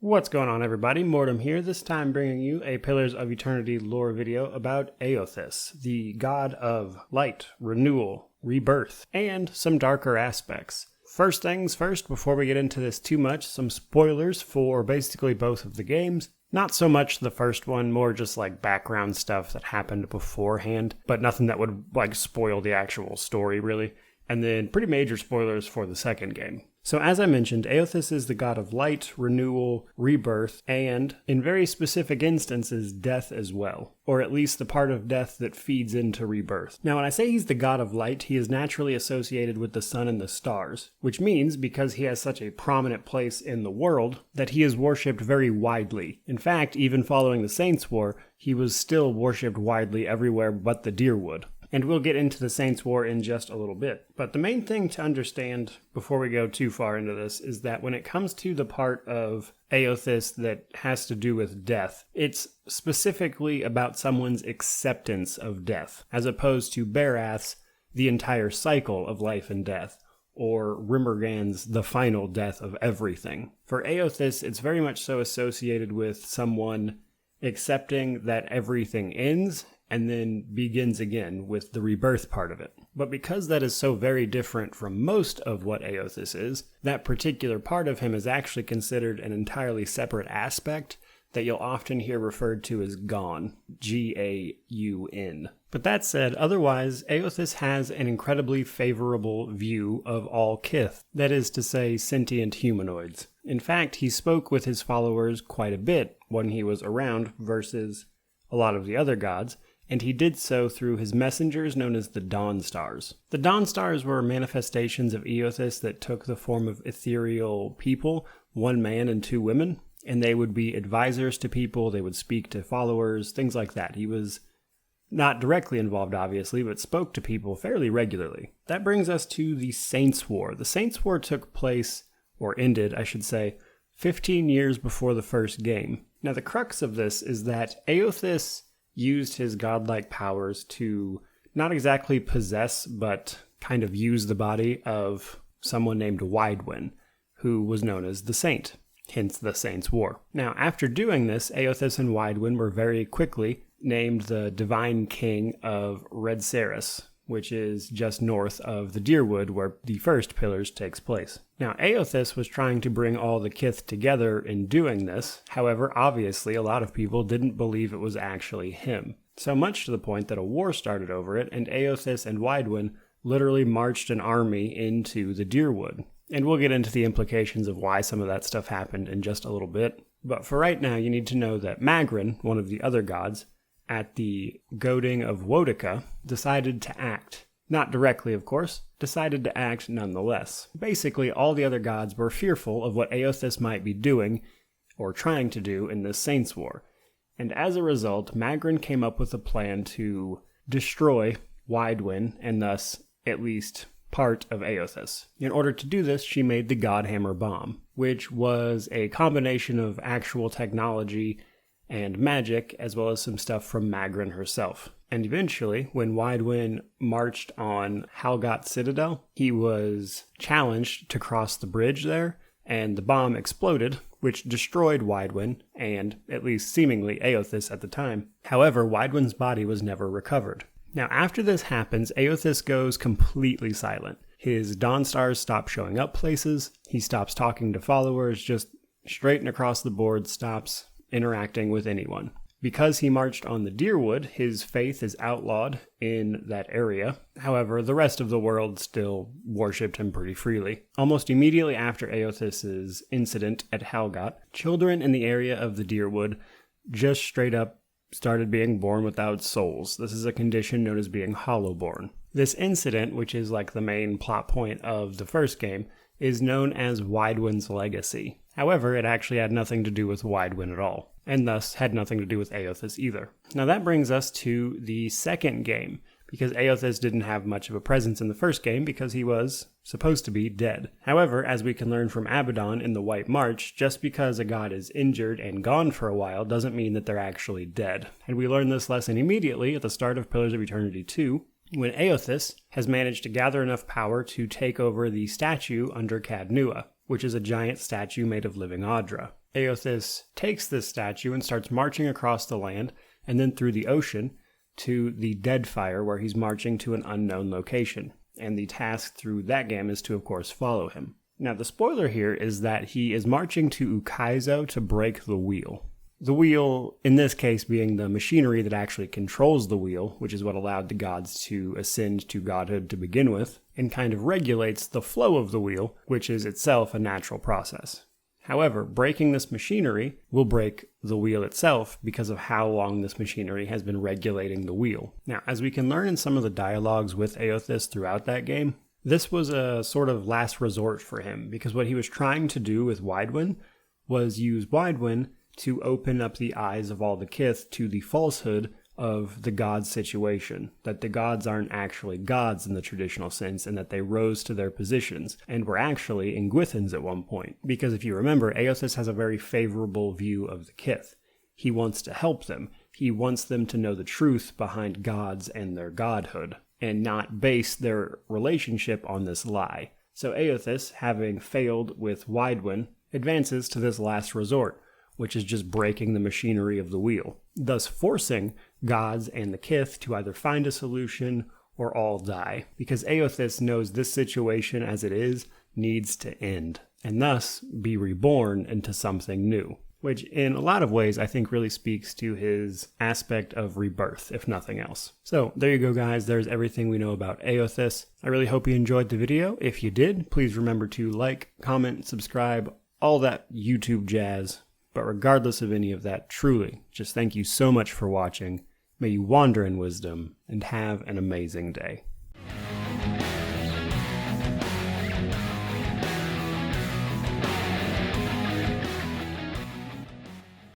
What's going on, everybody? Mortem here, this time bringing you a Pillars of Eternity lore video about Eothas, the god of light, renewal, rebirth, and some darker aspects. First things first, before we get into this too much, some spoilers for basically both of the games. Not so much the first one, more just like background stuff that happened beforehand, but nothing that would spoil the actual story really. And then pretty major spoilers for the second game. So as I mentioned, Eothas is the god of light, renewal, rebirth, and, in very specific instances, death as well. Or at least the part of death that feeds into rebirth. Now when I say he's the god of light, he is naturally associated with the sun and the stars, which means, because he has such a prominent place in the world, that he is worshipped very widely. In fact, even following the Saints' War, he was still worshipped widely everywhere but the Dyrwood. And we'll get into the Saints' War in just a little bit. But the main thing to understand before we go too far into this is that when it comes to the part of Eothas that has to do with death, it's specifically about someone's acceptance of death, as opposed to Barath's the entire cycle of life and death, or Rimmergan's the final death of everything. For Eothas, it's very much so associated with someone accepting that everything ends and then begins again with the rebirth part of it. But because that is so very different from most of what Eothas is, that particular part of him is actually considered an entirely separate aspect that you'll often hear referred to as Gaun, G-A-U-N. But that said, otherwise, Eothas has an incredibly favorable view of all kith, that is to say, sentient humanoids. In fact, he spoke with his followers quite a bit when he was around versus a lot of the other gods, and he did so through his messengers known as the Dawn Stars. The Dawn Stars were manifestations of Eothas that took the form of ethereal people, one man and two women, and they would be advisors to people, they would speak to followers, things like that. He was not directly involved, obviously, but spoke to people fairly regularly. That brings us to the Saints' War. The Saints' War took place, or ended, I should say, 15 years before the first game. Now, the crux of this is that Eothas used his godlike powers to not exactly possess, but kind of use the body of someone named Widewin, who was known as the Saint, hence the Saints' War. Now, after doing this, Eothas and Widewin were very quickly named the Divine King of Red Saris, which is just north of the Dyrwood where the first Pillars takes place. Now, Eothas was trying to bring all the kith together in doing this. However, obviously, a lot of people didn't believe it was actually him. So much to the point that a war started over it, and Eothas and Widewin literally marched an army into the Dyrwood. And we'll get into the implications of why some of that stuff happened in just a little bit. But for right now, you need to know that Magrin, one of the other gods, at the goading of Wodica, decided to act. Not directly, of course, decided to act nonetheless. Basically, all the other gods were fearful of what Eothas might be doing, or trying to do, in this Saints' War. And as a result, Magrin came up with a plan to destroy Widewin, and thus, at least, part of Eothas. In order to do this, she made the Godhammer Bomb, which was a combination of actual technology and magic, as well as some stuff from Magrin herself. And eventually, when Widewin marched on Halgot Citadel, he was challenged to cross the bridge there, and the bomb exploded, which destroyed Widewin, and, at least seemingly, Eothas at the time. However, Widewin's body was never recovered. Now, after this happens, Eothas goes completely silent. His Dawn Stars stop showing up places, he stops talking to followers, just straight and across the board stops interacting with anyone. Because he marched on the Dyrwood, his faith is outlawed in that area. However, the rest of the world still worshipped him pretty freely. Almost immediately after Eothas' incident at Halgot, children in the area of the Dyrwood just straight up started being born without souls. This is a condition known as being hollowborn. This incident, which is like the main plot point of the first game, is known as Widewin's Legacy. However, it actually had nothing to do with Widewin at all, and thus had nothing to do with Eothas either. Now that brings us to the second game, because Eothas didn't have much of a presence in the first game because he was supposed to be dead. However, as we can learn from Abaddon in the White March, just because a god is injured and gone for a while doesn't mean that they're actually dead. And we learn this lesson immediately at the start of Pillars of Eternity 2, when Eothas has managed to gather enough power to take over the statue under Cadnua. which is a giant statue made of living Audra. Eothas takes this statue and starts marching across the land and then through the ocean to the Deadfire, where he's marching to an unknown location. And the task through that game is to, of course, follow him. Now, the spoiler here is that he is marching to Ukaizo to break the wheel. The wheel, in this case, being the machinery that actually controls the wheel, which is what allowed the gods to ascend to godhood to begin with, and kind of regulates the flow of the wheel, which is itself a natural process. However, breaking this machinery will break the wheel itself because of how long this machinery has been regulating the wheel. Now, as we can learn in some of the dialogues with Eothas throughout that game, this was a sort of last resort for him, because what he was trying to do with Widewin was use Widewin to open up the eyes of all the Kith to the falsehood of the gods situation, that the gods aren't actually gods in the traditional sense, and that they rose to their positions, and were actually Ingwithans at one point. Because if you remember, Eothas has a very favorable view of the Kith. He wants to help them. He wants them to know the truth behind gods and their godhood, and not base their relationship on this lie. So Eothas, having failed with Widewin, advances to this last resort, which is just breaking the machinery of the wheel, thus forcing gods and the Kith to either find a solution or all die, because Eothas knows this situation as it is needs to end, and thus be reborn into something new, which in a lot of ways I think really speaks to his aspect of rebirth, if nothing else. So there you go, guys. There's everything we know about Eothas. I really hope you enjoyed the video. If you did, please remember to like, comment, subscribe, all that YouTube jazz. But regardless of any of that, truly, just thank you so much for watching. May you wander in wisdom and have an amazing day.